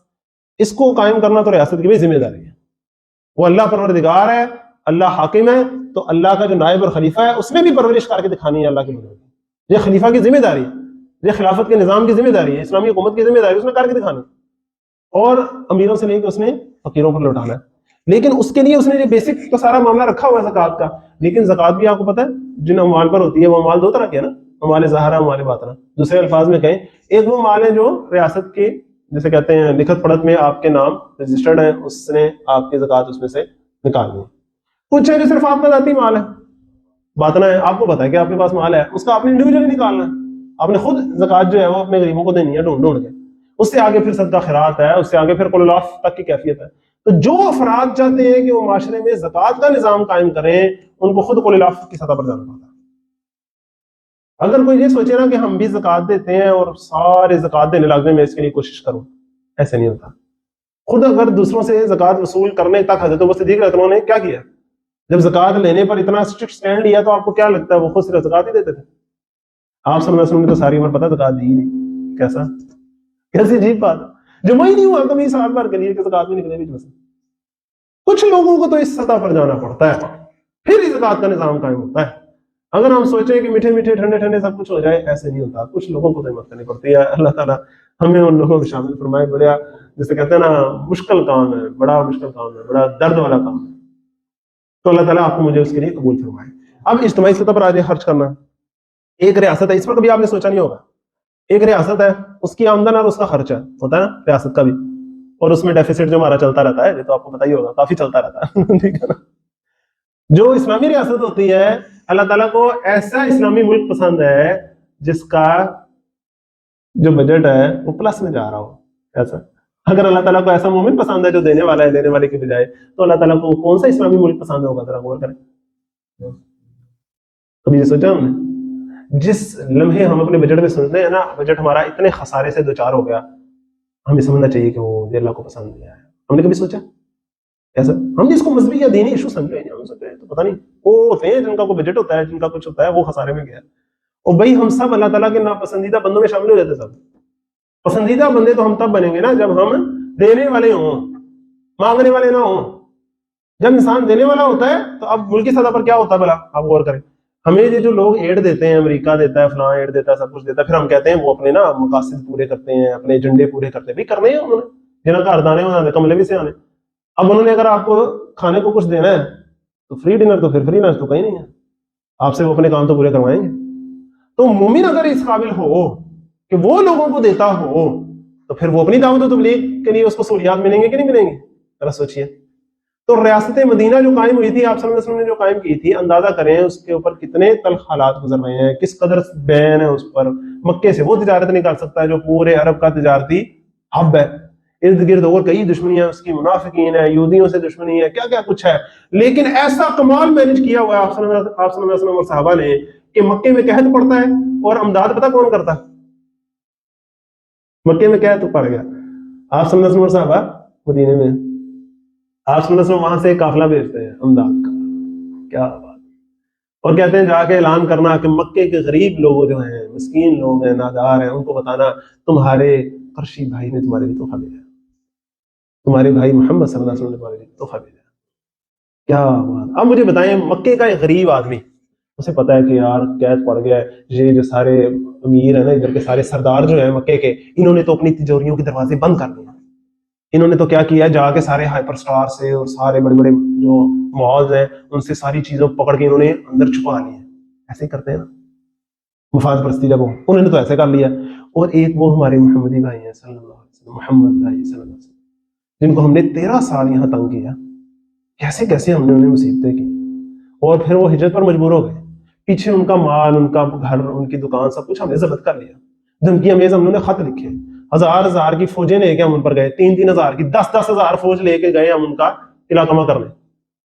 اس کو قائم کرنا تو ریاست کی بھی ذمہ داری ہے. وہ اللہ پروردگار ہے، اللہ حاکم ہے، تو اللہ کا جو نائب اور خلیفہ ہے اس نے بھی پرورش کر کے دکھانی ہے اللہ کی بندگی. یہ خلیفہ کی ذمہ داری ہے، یہ خلافت کے نظام کی ذمہ داری ہے، اسلامی حکومت کی ذمہ داری اس نے کر کے دکھانی، اور امیروں سے لے کے اس نے فقیروں پر لوٹانا ہے. لیکن اس کے لیے اس نے یہ بیسک کا سارا معاملہ رکھا ہوا ہے زکوٰۃ کا. لیکن زکوٰۃ بھی آپ کو پتہ ہے جن اموال پر ہوتی ہے، وہ اموال دو طرح کے ہیں نا، اموال ظاہرہ، اموال باطنہ. دوسرے الفاظ میں کہیں، ایک وہ مال ہے جو ریاست کے جیسے کہتے ہیں لکھت پڑھت میں آپ کے نام رجسٹرڈ ہے، اس نے آپ کی زکوٰۃ اس میں سے نکالنی ہے. کچھ ہے جو صرف آپ کا ذاتی مال ہے، باطنہ ہے، آپ کو پتا ہے کہ آپ کے پاس مال ہے، اس کا آپ نے انڈیویجلی نکالنا ہے، آپ نے خود زکوٰۃ جو ہے وہ اپنے غریبوں کو دینی ہے ڈھونڈ کے. اس سے آگے پھر صدقہ خیرات ہے، اس سے آگے پھر قول العفو تک کی کیفیت ہے. تو جو افراد چاہتے ہیں کہ وہ معاشرے میں زکوٰۃ کا نظام قائم کریں، ان کو خود قول العفو کی سطح پر جانا پڑتا ہے. اگر کوئی یہ سوچے نا کہ ہم بھی زکوٰۃ دیتے ہیں اور سارے زکوٰۃ دینے لگ جائیں، میں اس کے لیے کوشش کروں، ایسے نہیں ہوتا. خود اگر دوسروں سے زکوٰۃ وصول کرنے تک حضرت ابو صدیق رضی اللہ عنہ نے کیا کیا، جب زکوٰۃ لینے پر اتنا اسٹرکٹ سٹینڈ لیا تو آپ کو کیا لگتا ہے وہ خود صرف زکوٰۃ ہی دیتے تھے؟ آپ صلی اللہ علیہ وسلم نے تو ساری عمر پتہ زکوٰۃ دی ہی نہیں. کیسی عجیب بات ہے، جمعہ ہی نہیں ہوا کبھی سال بھر کے لیے کہ زکوٰۃ بھی نکلے بیچ میں سے. کچھ لوگوں کو تو اس سطح پر جانا پڑتا ہے، پھر ہی زکوٰۃ کا نظام قائم ہوتا ہے. اگر ہم سوچیں کہ میٹھے میٹھے ٹھنڈے ٹھنڈے سب کچھ ہو جائے، ایسے نہیں ہوتا. کچھ لوگوں کو تو ہمت کرنی پڑتی ہے. اللہ تعالیٰ ہمیں ان لوگوں کو شامل فرمائے. بڑا جیسے کہتے ہیں نا مشکل کام ہے، بڑا مشکل کام ہے، بڑا درد والا کام ہے. تو اللہ تعالیٰ آپ کو مجھے اس کے لیے قبول فرمائے. اب اجتماعی سطح پر آج خرچ کرنا، ایک ریاست ہے، اس پر کبھی آپ نے سوچا نہیں ہوگا. ایک ریاست ہے، اس کی آمدن اور اس کا خرچہ ہوتا ہے نا ریاست کا بھی، اور اس میں ڈیفیسٹ جو ہمارا چلتا رہتا ہے، یہ تو آپ کو پتہ ہی ہوگا، کافی چلتا رہتا ہے ٹھیک ہے نا. جو اسلامی ریاست ہوتی ہے، اللہ تعالیٰ کو ایسا اسلامی ملک پسند ہے جس کا جو بجٹ ہے وہ پلس میں جا رہا ہو. ایسا اگر اللہ تعالیٰ کو ایسا مومن پسند ہے جو دینے والا ہے دینے والے کے بجائے، تو اللہ تعالیٰ کو کون سا اسلامی ملک پسند ہوگا؟ ذرا غور کریں. کبھی یہ سوچا ہم نے؟ جس لمحے ہم اپنے بجٹ میں سنتے ہیں نا بجٹ ہمارا اتنے خسارے سے دوچار ہو گیا، ہمیں سمجھنا چاہیے کہ وہ اللہ کو پسند نہیں آیا. ہم نے کبھی سوچا ایسا؟ ہم نے اس کو مذہبی یا دینی ایشو سمجھے نہیں. ہم سوچتے ہیں تو پتہ نہیں، وہ ہوتے ہیں جن کا کوئی بجٹ ہوتا ہے، جن کا کچھ ہوتا ہے، وہ خسارے میں گیا. اور بھائی ہم سب اللہ تعالیٰ کے ناپسندیدہ بندوں میں شامل ہو جاتے. سب پسندیدہ بندے تو ہم تب بنیں گے نا جب ہم دینے والے ہوں، مانگنے والے نہ ہوں. جب انسان دینے والا ہوتا ہے تو اب ملکی سطح پر کیا ہوتا ہے بھلا؟ آپ غور کریں. ہمیں یہ جو لوگ ایڈ دیتے ہیں، امریکہ دیتا ہے، فلاں ایڈ دیتا ہے، سب کچھ دیتا ہے، پھر ہم کہتے ہیں وہ اپنے نا مقاصد پورے کرتے ہیں، اپنے ایجنڈے پورے کرتے ہیں. بھی کرنے ہیں انہوں نے، جنہوں کا دانے ہونا کملے بھی سے آنے. اب انہوں نے اگر آپ کو کھانے کو کچھ دینا ہے تو فری ڈنر، تو پھر فری لنچ تو کہیں نہیں ہے. آپ سے وہ اپنے کام تو پورے کروائیں گے. تو مومن اگر اس قابل ہو کہ وہ لوگوں کو دیتا ہو تو پھر وہ اپنی دعوت و تبلیغ کے لیے اس کو سہولیات ملیں گے کہ نہیں ملیں گے؟ ذرا سوچیے. تو ریاست مدینہ جو قائم ہوئی تھی، آپ صلی اللہ علیہ وسلم نے جو قائم کی تھی، اندازہ کریں اس کے اوپر کتنے تلخ حالات گزر رہے ہیں، کس قدر بین ہے اس پر. مکے سے وہ تجارت نہیں کر سکتا جو پورے عرب کا تجارتی ہب ہے. ارد گرد اور کئی دشمنیاں اس کی، منافقین ہے، یہودیوں سے دشمنی ہے، کیا کیا کچھ ہے. لیکن ایسا کمال مینج کیا ہوا ہے آپ صلی اللہ علیہ وسلم اور صحابہ نے کہ مکے میں قحط پڑتا ہے اور امداد پتہ کون کرتا ہے؟ مکے میں قحط پڑ گیا، آپ صلی اللہ علیہ وسلم اور صحابہ مدینے میں، آپ صلی اللہ علیہ وسلم وہاں سے ایک قافلہ بھیجتے ہیں امداد کا. کیا بات. اور کہتے ہیں جا کے اعلان کرنا کہ مکے کے غریب لوگ جو ہیں، مسکین لوگ ہیں، نادار ہیں، ان کو بتانا تمہارے قرشی بھائی نے تمہارے لیے تحفہ بھیجا، تمہارے بھائی محمد صلی اللہ علیہ وسلم نے تمہارے لیے تحفہ بھیجا. کیا بات. اب مجھے بتائیں، مکے کا ایک غریب آدمی، اسے پتا ہے کہ یار قید پڑ گیا ہے، یہ جو سارے امیر ہیں نا، ادھر کے سارے سردار جو ہیں مکے کے، انہوں نے تو اپنی تجوریوں کے دروازے بند کر دیے. انہوں نے تو کیا کیا، جا کے سارے ہائپر سٹار سے اور سارے بڑے بڑے جو مالز ہیں ان سے ساری چیزوں پکڑ کے انہوں نے اندر چھپا لی ہیں. ایسے ہی کرتے ہیں نا مفاد پرستی. جب انہوں نے تو ایسے کر لیا. اور ایک وہ ہمارے محمدی بھائی ہیں صلی اللہ علیہ وسلم، محمد بھائی صلی اللہ علیہ وسلم، جن کو ہم نے 13 سال یہاں تنگ کیا، کیسے کیسے ہم نے انہیں مصیبتیں کی، اور پھر وہ ہجرت پر مجبور ہو گئے. پیچھے ان کا مال، ان کا گھر، ان کی دکان، سب کچھ ہم نے ضبط کر لیا. دھمکی امیز ہم نے خط لکھے، ہزار ہزار کی فوجیں لے کے ہم ان پر گئے، 3,000 کی، 10,000 فوج لے کے گئے ہم ان کا علاقہ کرنے،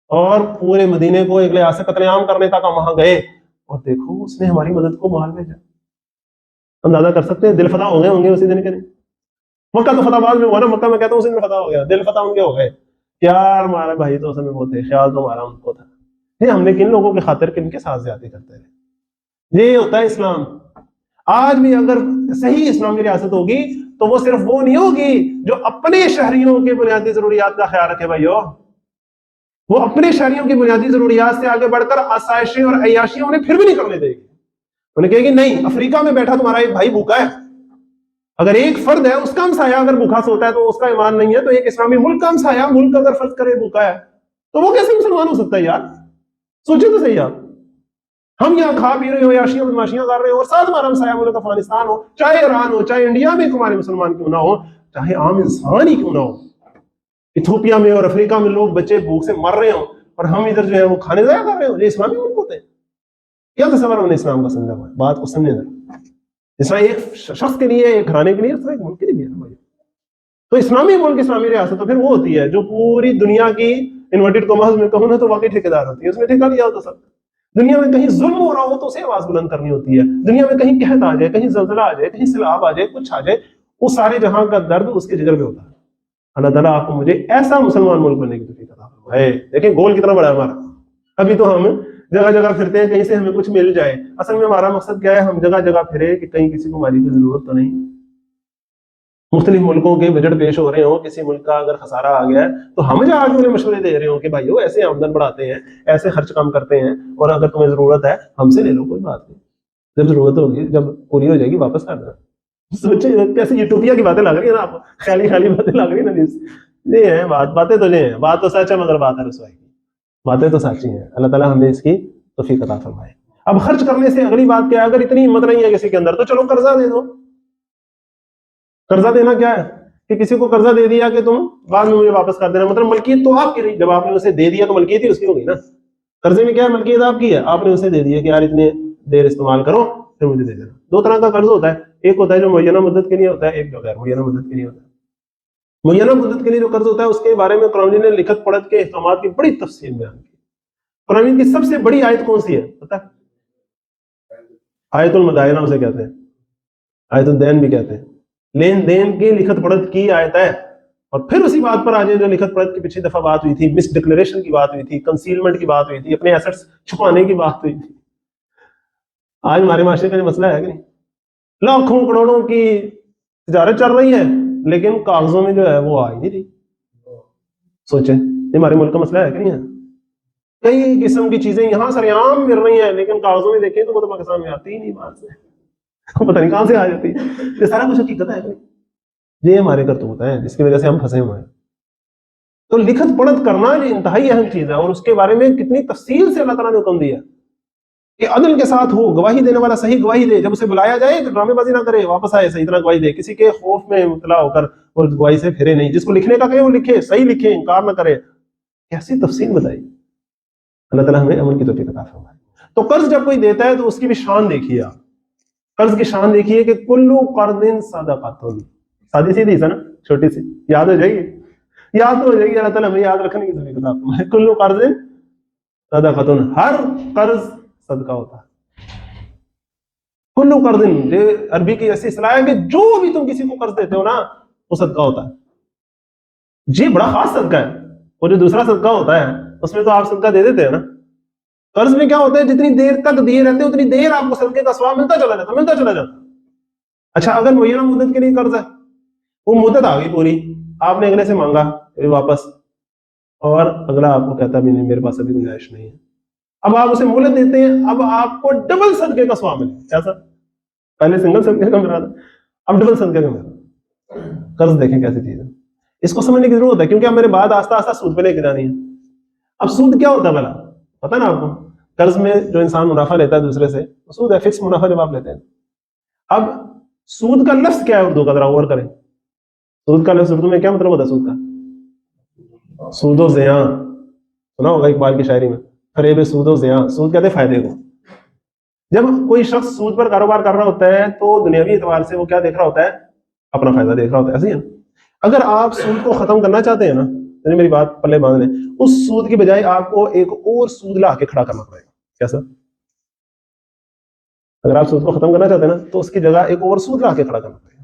اور پورے مدینے کو ایک لحاظ سے قتل عام کرنے تک ہم وہاں گئے. اور دیکھو اس نے ہماری مدد کو مال بھیجا. اندازہ کر سکتے ہیں دل فتح ہو گئے ہوں گے اسی دن کے دن. مکہ تو فتح بعد میں ہوا نا، مکہ میں کہتا ہوں اسی دن فتح ہو گیا، دل فتح ان کے ہو گئے. یار ہمارے بھائی تو اصل میں وہ تھے، خیال تو ہمارا ان کو تھا. یہ ہم نے کن لوگوں کی خاطر کن کے ساتھ زیادتی کرتے رہے. یہ ہوتا ہے اسلام. آج بھی اگر صحیح اسلامی ریاست ہوگی تو وہ صرف وہ نہیں ہوگی جو اپنے شہریوں کے بنیادی ضروریات کا خیال رکھے بھائیو. وہ اپنے شہریوں کی بنیادی ضروریات سے آگے بڑھ کر آسائشیں اور عیاشیاں انہیں پھر بھی نہیں کرنے دے گی. انہیں کہے گی نہیں، افریقہ میں بیٹھا تمہارا ایک بھائی بھوکا ہے، اگر ایک فرد ہے اس کا ہمسایہ اگر بھوکا سوتا ہے تو اس کا ایمان نہیں ہے. تو ایک اسلامی ملک کا ہمسایہ ملک اگر فرض کرے بھوکا ہے تو وہ کیسے مسلمان ہو سکتا ہے یار؟ سوچے تو صحیح آپ. ہم یہاں کھا پی رہے ہو، یاشیاں بدماشیاں کر رہے ہو، اور ساتھ ہمارا ہمسایہ ملک افغانستان ہو، چاہے ایران ہو، چاہے انڈیا میں تمہارے مسلمان کیوں نہ ہو، چاہے عام انسان ہی کیوں نہ ہو، ایتھوپیا میں اور افریقہ میں لوگ بچے بھوک سے مر رہے ہوں اور ہم ادھر جو ہے وہ کھانے ضائع کر رہے ہوں. یہ اسلامی ملک ہوتے ہیں؟ کیا تصور ہم نے اسلام کا سمجھا ہوا ہے؟ بات کو سمجھے نا. اسلام ایک شخص کے لیے، ایک گھرانے کے لیے، ایک ملک کے لیے بھی ہے. تو اسلامی ملک، اسلامی ریاست تو پھر وہ ہوتی ہے جو پوری دنیا کی انورٹڈ کامرس میں کہوں نا تو واقعی ٹھیکیدار ہوتی ہے. اس میں ٹھیکہ لیا ہوتا سب. دنیا میں کہیں ظلم ہو رہا ہو تو اسے آواز بلند کرنی ہوتی ہے. دنیا میں کہیں قحط آ جائے، کہیں زلزلہ آ جائے، کہیں سیلاب آ جائے، کچھ آ جائے، وہ سارے جہاں کا درد اس کے جگر میں ہوتا ہے. اللہ تعالیٰ آپ کو مجھے ایسا مسلمان ملک بننے کی توفیق عطا فرمائے. دیکھیں گول کتنا بڑا ہے ہمارا. ابھی تو ہم جگہ جگہ پھرتے ہیں کہیں سے ہمیں کچھ مل جائے. اصل میں ہمارا مقصد کیا ہے؟ ہم جگہ جگہ پھرے کہ کہیں کسی کو ہماری کی ضرورت تو نہیں. مختلف ملکوں کے بجٹ پیش ہو رہے ہوں، کسی ملک کا اگر خسارہ آ گیا ہے تو ہم جا کے انہیں مشورے دے رہے ہوں کہ بھائیو ایسے آمدن بڑھاتے ہیں، ایسے خرچ کم کرتے ہیں، اور اگر تمہیں ضرورت ہے ہم سے لے لو، کوئی بات نہیں. جب ضرورت ہوگی، جب پوری ہو جائے گی واپس کر دینا. سوچے کیسے یوٹوپیا کی باتیں لگ رہی ہیں نا آپ کو، خیالی خیالی باتیں لگ رہی ہیں نا. یہ ہیں باتیں تو یہ ہیں، بات تو سچ ہے مگر بات ہے رسوائی کی. باتیں تو سچی ہیں. اللہ تعالیٰ ہمیں اس کی توفیق عطا فرمائے. اب خرچ کرنے سے اگلی بات کیا ہے؟ اگر اتنی ہمت نہیں ہے کسی کے اندر تو چلو قرضہ دے دو. قرضہ دینا کیا ہے کہ کسی کو قرضہ دے دیا کہ تم بعد میں مجھے واپس کر دینا، مطلب ملکیت تو آپ کی رہی. جب آپ نے اسے دے دیا تو ملکیت ہی اس کی ہو گئی نا. قرضے میں کیا ہے؟ ملکیت آپ کی ہے، آپ نے اسے دے دیا کہ یار اتنے دیر استعمال کرو پھر مجھے دے دینا. دو طرح کا قرض ہوتا ہے، ایک ہوتا ہے جو معینہ مدت کے لیے ہوتا ہے، ایک جو غیر معینہ مدت کے لیے ہوتا ہے. معینہ مدت کے لیے جو قرض ہوتا ہے اس کے بارے میں قرآن نے لکھت پڑھت کے احکامات کی بڑی تفصیل بیان کی. قرآن کی سب سے بڑی آیت کون سی ہے پتہ ہے؟ آیت المدائنہ اسے کہتے ہیں، آیت الدین بھی کہتے ہیں. لین دین کی لکھت پڑھت کی آیت ہے. اور پھر اسی بات پر آ جائیں جو لکھت پڑھت کی پچھلی دفعہ بات ہوئی تھی، مس ڈکلیریشن کی بات ہوئی تھی، کنسیلمنٹ کی بات ہوئی تھی، اپنے ایسٹس چھپانے کی بات ہوئی تھی. آج ہمارے معاشرے کا یہ مسئلہ ہے کہ نہیں، لاکھوں کروڑوں کی تجارت چل رہی ہے لیکن کاغذوں میں جو ہے وہ آ ہی نہیں رہی. سوچیں یہ ہمارے ملک کا مسئلہ ہے کہ نہیں ہے؟ کئی قسم کی چیزیں یہاں سریعام مل رہی ہیں، لیکن کاغذوں میں دیکھیں تو وہ تو پاکستان میں آتی ہی نہیں باہر سے، پتہ نہیں کہاں سے آ جاتی ہے. یہ سارا کچھ حقیقت ہے، یہ ہمارے کرتوت ہیں جس کی وجہ سے ہم پھنسے ہوئے ہیں. تو لکھت پڑھت کرنا یہ انتہائی اہم چیز ہے، اور اس کے بارے میں کتنی تفصیل سے اللہ تعالیٰ نے حکم دیا کہ عدل کے ساتھ ہو، گواہی دینے والا صحیح گواہی دے، جب اسے بلایا جائے تو ڈرامے بازی نہ کرے، واپس آئے صحیح طرح گواہی دے، کسی کے خوف میں مبتلا ہو کر اور گواہی سے پھرے نہیں، جس کو لکھنے کا کہے وہ لکھے، صحیح لکھے، انکار نہ کرے. کیسی تفصیل بتائی. اللہ تعالیٰ ہمیں عمل کی توفیق عطا فرمائے. تو قرض جب کوئی دیتا ہے تو اس کی بھی شان دیکھیے آپ. قرض کی شان دیکھیے کہ کلو قرض صدقۃ، سادی سیدھی سا نا، چھوٹی سی، یاد ہو جائے گی، یاد ہو جائے گی. اللہ تعالیٰ ہمیں یاد رکھنے کی توفیق عطا فرمائے. کلو قرض صدقۃ، ہر قرض صدقہ ہوتا ہے. کلو قرض، عربی کی ایسی اصطلاح ہے کہ جو بھی تم کسی کو قرض دیتے ہو نا وہ صدقہ ہوتا ہے. جی بڑا خاص صدقہ ہے. وہ جو دوسرا صدقہ ہوتا ہے اس میں تو آپ صدقہ دے دیتے ہیں نا. قرض میں کیا ہوتا ہے، جتنی دیر تک دیے رہتے اتنی دیر آپ کو صدقے کا ثواب ملتا چلا جاتا. اچھا اگر معینہ مدت کے لیے قرض ہے، وہ مدت آ گئی پوری، آپ نے اگلے سے مانگا واپس، اور اگلا آپ کو کہتا بھی نہیں میرے پاس ابھی گنجائش نہیں ہے. اب آپ اسے مہلت دیتے ہیں، اب آپ کو ڈبل صدقے کا ثواب ملے. کیسا؟ پہلے سنگل صدقے کا ملا تھا، اب ڈبل صدقے کا ملا. قرض دیکھیں کیسی چیز ہے، اس کو سمجھنے کی ضرورت ہے، کیونکہ اب میرے بعد آہستہ آہستہ سود پہ لے کے جانی ہے. اب سود کیا ہوتا ہے بھلا پتہ نا آپ کو؟ قرض میں جو انسان منافع لیتا ہے دوسرے سے، سود ہے، فکس منافع جب آپ لیتے ہیں. اب سود کا لفظ کیا ہے اردو کا، ذرا غور کریں. سود کا لفظ اردو میں کیا مطلب ہوتا ہے سود کا؟ سود و زیاں، سنا ہوگا اقبال کی شاعری میں، فریب سود و زیاں. سود کہتے ہیں فائدے کو. جب کوئی شخص سود پر کاروبار کر رہا ہوتا ہے تو دنیاوی اعتبار سے وہ کیا دیکھ رہا ہوتا ہے؟ اپنا فائدہ دیکھ رہا ہوتا ہے. ایسے ہی ہے. اگر آپ سود کو ختم کرنا چاہتے ہیں نا، میری بات پلے باندھ لیں، اس سود کی بجائے آپ کو ایک اور سود لا کے کھڑا کرنا پڑے گا. کیسا؟ اگر آپ سود کو ختم کرنا چاہتے ہیں نا تو اس کی جگہ ایک اور سود لا کے کھڑا کرنا پڑے گا.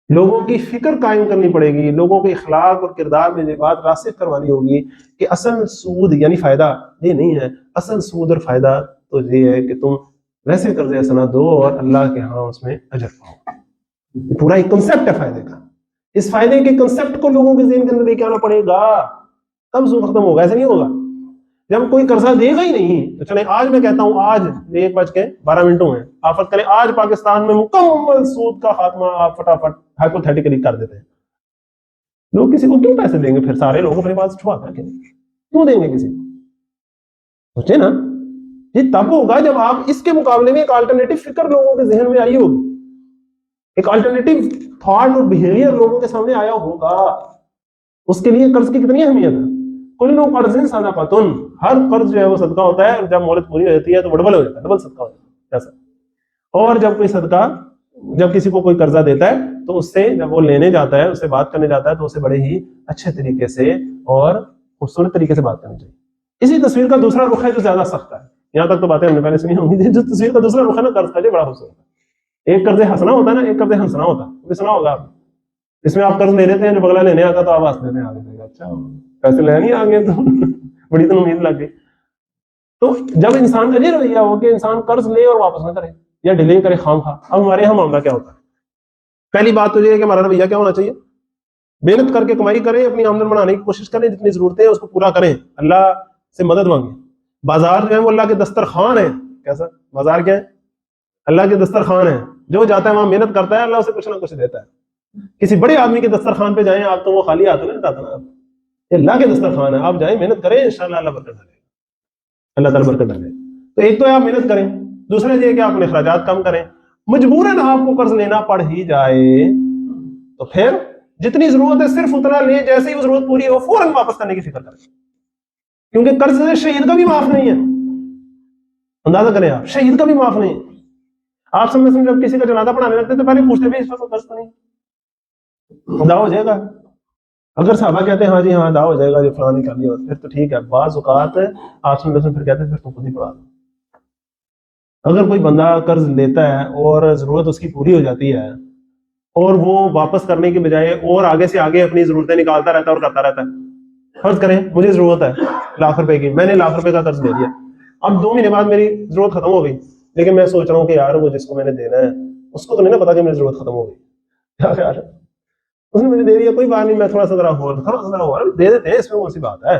لوگوں کی فکر قائم کرنی پڑے گی، لوگوں کے اخلاق اور کردار میں یہ بات راسخ کروانی ہوگی کہ اصل سود یعنی فائدہ یہ نہیں ہے. اصل سود اور فائدہ تو یہ ہے کہ تم ویسے قرض حسنہ دو اور اللہ کے ہاں اس میں اجر پاؤ. پورا ایک کنسپٹ ہے فائدے کا. اس فائدے کے کنسپٹ کو لوگوں کے ذہن کے اندر لے کے آنا پڑے گا، تب سود ختم ہوگا. ایسے نہیں ہوگا. جب کوئی قرضہ دے گا ہی نہیں تو چلیں آج میں کہتا ہوں، آج 1:12 ہوئے، آپ فرض کریں آج پاکستان میں مکمل سود کا خاتمہ آپ فٹافٹ ہائپوتھیٹیکلی کر دیتے ہیں. لوگ کسی کو کیوں پیسے دیں گے؟ پھر سارے لوگ اپنے پاس چھپا کر کے کیوں دیں گے کسی کو؟ سوچے نا. یہ تب ہوگا جب آپ اس کے مقابلے میں ایک آلٹرنیٹو فکر لوگوں کے ذہن میں آئی ہوگی، ایک آلٹرنیٹو تھاٹ اور بہیویئر لوگوں کے سامنے آیا ہوگا. اس کے لیے قرض کی کتنی اہمیت ہے. کلو قرض صدقۃ، ہر قرض جو ہے وہ صدقہ ہوتا ہے، اور جب مہلت پوری ہو جاتی ہے تو ڈبل ہو جاتا ہے، ڈبل صدقہ ہوتا ہے. ایسا. اور جب کوئی صدقہ، جب کسی کو کوئی قرضہ دیتا ہے تو اس سے جب وہ لینے جاتا ہے، اس سے بات کرنے جاتا ہے تو اسے بڑے ہی اچھے طریقے سے اور خوبصورت طریقے سے بات کرنی چاہیے. اسی تصویر کا دوسرا رخ ہے جو زیادہ سخت ہے. یہاں تک تو باتیں ہم نے پہلے سنی ہوں گی. جو تصویر کا دوسرا رخ ہے نا قرض کا، جو بڑا خوبصورت ہے. ایک قرض ہنسنا ہوتا ہے نا، ایک قرض ہنسنا ہوتا ہے. بھی سنا ہوگا آپ. اس میں آپ قرض لے لیتے ہیں، جو بگلا لینے آتا تو آپ ہنس دیتے ہیں آگے. اچھا پیسے لے نہیں آگے تو بڑی تو امید لگ گئی. تو جب انسان کا یہ رویہ ہو کہ انسان قرض لے اور واپس نہ کرے یا ڈیلے کرے خام خواہ. اب ہمارے یہاں معاملہ کیا ہوتا ہے؟ پہلی بات تو یہ ہے کہ ہمارا رویہ کیا ہونا چاہیے؟ محنت کر کے کمائی کریں، اپنی آمدن بڑھانے کی کوشش کریں، جتنی ضرورتیں ہیں اس کو پورا کریں، اللہ سے مدد مانگیں. بازار جو ہے وہ اللہ کے دسترخوان ہے. کیسا بازار کیا ہے؟ اللہ کے دسترخوان ہے. جو جاتا ہے وہاں محنت کرتا ہے، اللہ اسے کچھ نہ کچھ دیتا ہے. کسی بڑے آدمی کے دسترخوان پہ جائیں آپ تو وہ خالی ہاتھ نہیں جاتا نا. اللہ کے دسترخوان ہے، آپ جائیں محنت کریں، انشاءاللہ اللہ برکت ڈالے گا. اللہ تعالیٰ برکت ڈالے. تو ایک تو ہے آپ محنت کریں، دوسرا یہ کہ آپ اپنے اخراجات کم کریں. مجبوراً آپ کو قرض لینا پڑ ہی جائے تو پھر جتنی ضرورت ہے صرف اتنا لیں، جیسے ہی وہ ضرورت پوری ہو فوراً واپس کرنے کی فکر کریں. کیونکہ قرض شہید کا بھی معاف نہیں ہے. اندازہ کریں آپ، شہید کا بھی معاف نہیں ہے. آپ سمجھیں جب کسی کا جنازہ پڑھانے لگتے تو پہلے پوچھتے بھی اس وقت قرض تو نہیں ادا ہو جائے گا. اگر صحابہ کہتے ہیں ہاں جی ہاں ادا ہو جائے گا، جو فلاں کر لیا پھر تو ٹھیک ہے. بعض اوقات آپ سمجھیں پھر کہتے ہیں پھر تو خود ہی پڑھا دو. اگر کوئی بندہ قرض لیتا ہے اور ضرورت اس کی پوری ہو جاتی ہے اور وہ واپس کرنے کی بجائے اور آگے سے آگے اپنی ضرورتیں نکالتا رہتا ہے اور کرتا رہتا ہے. فرض کریں مجھے ضرورت ہے ₹1,00,000 کی، میں نے ₹1,00,000 کا قرض لے لیا. اب 2 مہینے بعد میری ضرورت ختم ہو گئی، لیکن میں سوچ رہا ہوں کہ یار وہ جس کو میں نے دینا ہے اس کو تو نہیں نا پتا کہ میری ضرورت ختم ہو گئی. کیا خیال ہے؟ اس نے مجھے دے دیا، کوئی بات نہیں، میں تھوڑا سا ذرا دے دیتے ہیں، اس میں کون سی بات ہے.